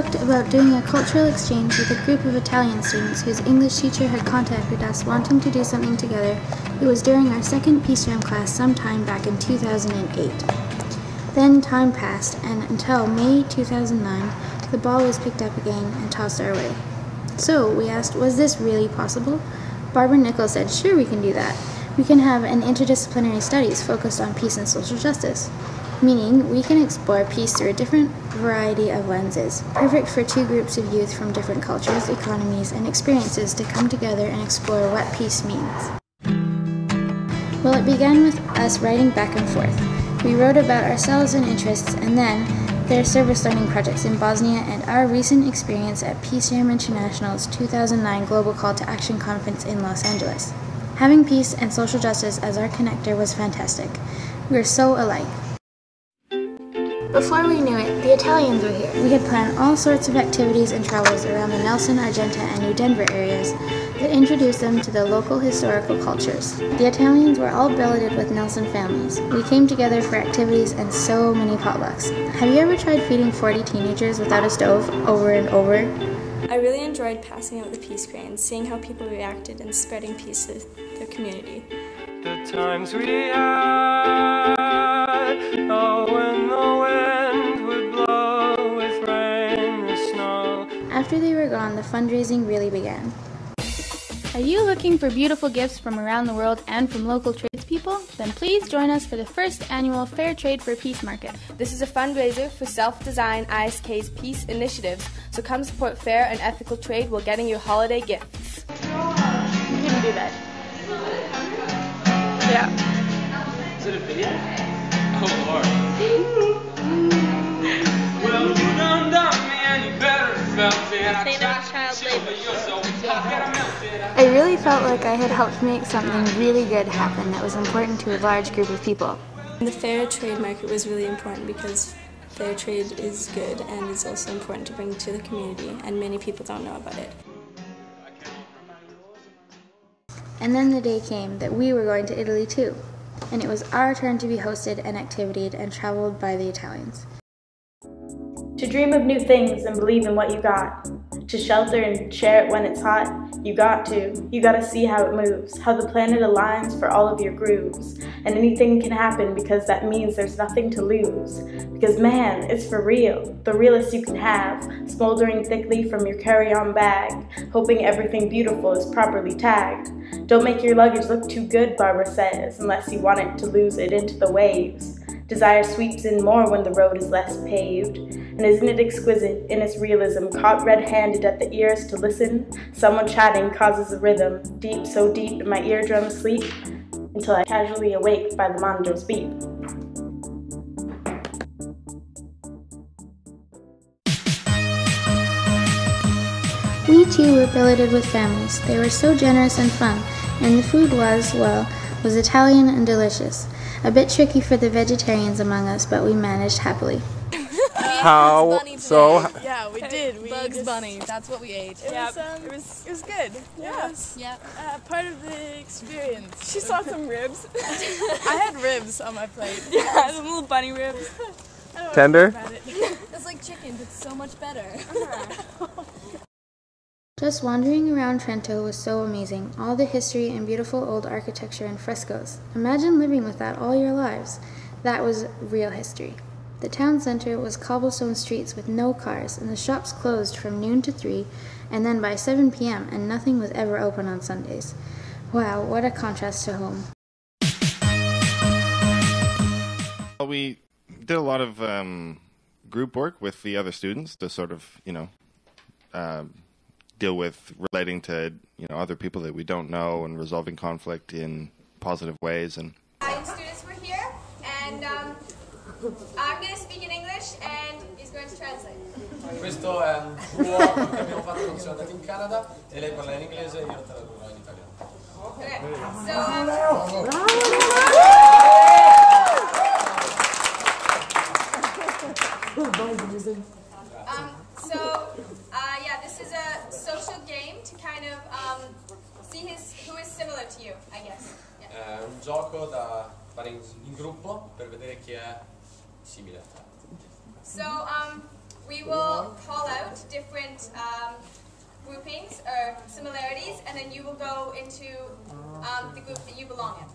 talked about doing a cultural exchange with a group of Italian students whose English teacher had contacted us wanting to do something together. It was during our second Peace Jam class sometime back in 2008. Then time passed, and until May 2009, the ball was picked up again and tossed our way. So we asked, was this really possible? Barbara Nichols said, sure, we can do that. We can have an interdisciplinary studies focused on peace and social justice, meaning we can explore peace through a different variety of lenses, perfect for two groups of youth from different cultures, economies, and experiences to come together and explore what peace means. Well, it began with us writing back and forth. We wrote about ourselves and interests, and then their service learning projects in Bosnia and our recent experience at Peace Jam International's 2009 Global Call to Action Conference in Los Angeles. Having peace and social justice as our connector was fantastic. We were so alike. Before we knew it, the Italians were here. We had planned all sorts of activities and travels around the Nelson, Argenta, and New Denver areas that introduced them to the local historical cultures. The Italians were all billeted with Nelson families. We came together for activities and so many potlucks. Have you ever tried feeding 40 teenagers without a stove over and over? I really enjoyed passing out the peace crayons, seeing how people reacted and spreading peace to their community. The times we had, oh, when the wind would blow with rain and snow. After they were gone, the fundraising really began. Are you looking for beautiful gifts from around the world and from local tradespeople? Then please join us for the first annual Fair Trade for Peace Market. This is a fundraiser for SelfDesign ISK's peace initiatives, so come support fair and ethical trade while getting your holiday gifts. You can do that. Yeah. Is it a video? Oh, Lord. Well, you done me and you better felt it. I tried to chill, but you're so I really felt like I had helped make something really good happen that was important to a large group of people. The fair trade market was really important because fair trade is good and is also important to bring to the community, and many people don't know about it. And then the day came that we were going to Italy too, and it was our turn to be hosted and activated and traveled by the Italians. To dream of new things and believe in what you got. To shelter and share it when it's hot, you got to. You gotta see how it moves, how the planet aligns for all of your grooves. And anything can happen because that means there's nothing to lose. Because man, it's for real, the realest you can have, smoldering thickly from your carry-on bag, hoping everything beautiful is properly tagged. Don't make your luggage look too good, Barbara says, unless you want it to lose it into the waves. Desire sweeps in more when the road is less paved. And isn't it exquisite in its realism, caught red-handed at the ears to listen? Someone chatting causes a rhythm, deep, so deep in my eardrums sleep, until I casually awake by the Mondo's beep. We too were billeted with families. They were so generous and fun, and the food was Italian and delicious. A bit tricky for the vegetarians among us, but we managed happily. How so? Yeah, we did. Bugs Bunny. That's what we ate. It was good. Yeah. Part of the experience. She saw some ribs. I had ribs on my plate. Yeah, some little bunny ribs. Tender? It's like chicken, but so much better. Just wandering around Trento was so amazing. All the history and beautiful old architecture and frescoes. Imagine living with that all your lives. That was real history. The town center was cobblestone streets with no cars, and the shops closed from noon to 3, and then by 7 p.m., and nothing was ever open on Sundays. Wow, what a contrast to home. Well, we did a lot of group work with the other students to sort of, deal with relating to, other people that we don't know and resolving conflict in positive ways. And students were here, and I'm going to speak in English, and he's going to translate. Questo è un tour che abbiamo fatto quando siamo andati in Canada, e lei parla in inglese e io tradurrò in italiano. Okay, this is a social game to kind of see who is similar to you, I guess. È un gioco da fare in gruppo per vedere chi è simile a te. So, we will call out different groupings or similarities, and then you will go into the group that you belong in.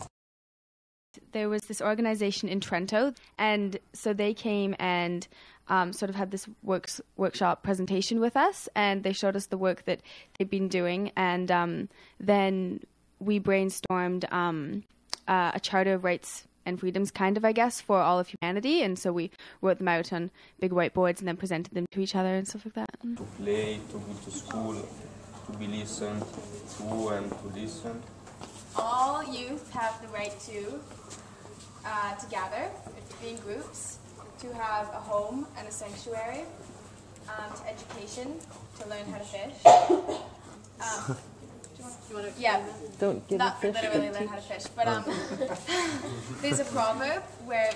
There was this organization in Trento, and so they came and sort of had this workshop presentation with us, and they showed us the work that they've been doing, and then we brainstormed a charter of rights and freedoms, kind of, I guess, for all of humanity, and so we wrote them out on big whiteboards and then presented them to each other and stuff like that. To play, to go to school, to be listened to and to listen. All youth have the right to gather, to be in groups, to have a home and a sanctuary, to education, to learn how to fish. Yeah, not literally learn how to fish, but there's a proverb where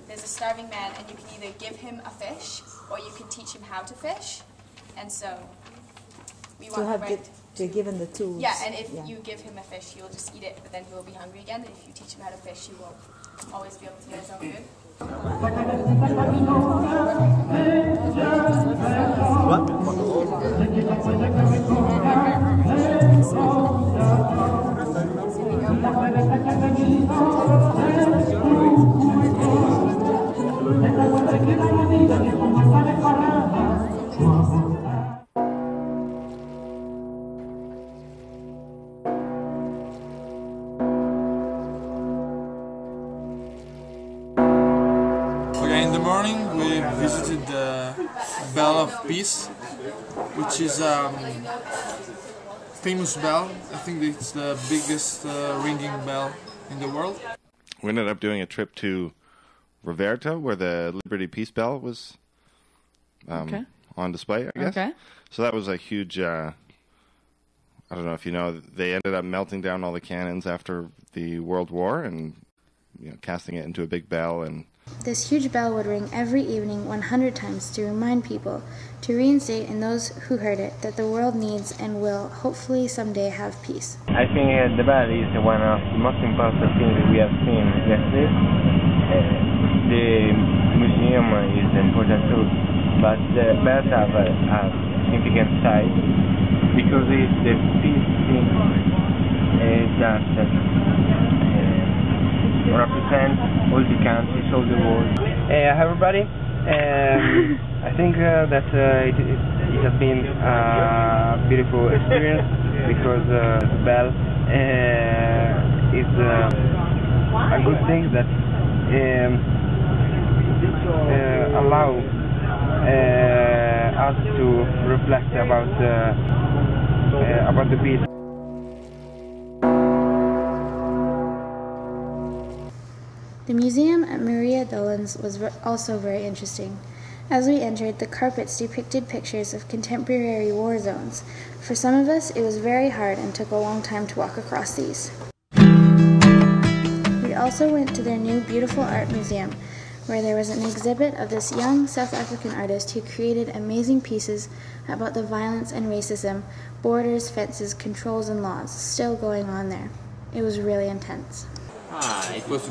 there's a starving man and you can either give him a fish or you can teach him how to fish, and so we want the right to give him the tools. Yeah, and if you give him a fish, he'll just eat it, but then he will be hungry again, and if you teach him how to fish, he will always be able to get his own food. In the morning we visited the Bell of Peace, which is a famous bell. I think it's the biggest ringing bell in the world. We ended up doing a trip to Roberto, where the Liberty Peace Bell was on display, I guess. Okay. So that was a huge, I don't know if you know, they ended up melting down all the cannons after the World War and casting it into a big bell. And this huge bell would ring every evening 100 times to remind people, to reinstate in those who heard it, that the world needs and will hopefully someday have peace. I think the bell is one of the most important things we have seen lately. The museum is important too, but the bells have a significant side because it's the peace thing that represent all the countries, all the world. Hi everybody. I think that it has been a beautiful experience because the bell is a good thing that allow us to reflect about the peace. The museum at Maria Dolan's was also very interesting. As we entered, the carpets depicted pictures of contemporary war zones. For some of us, it was very hard and took a long time to walk across these. We also went to their new beautiful art museum, where there was an exhibit of this young South African artist who created amazing pieces about the violence and racism, borders, fences, controls, and laws still going on there. It was really intense. It was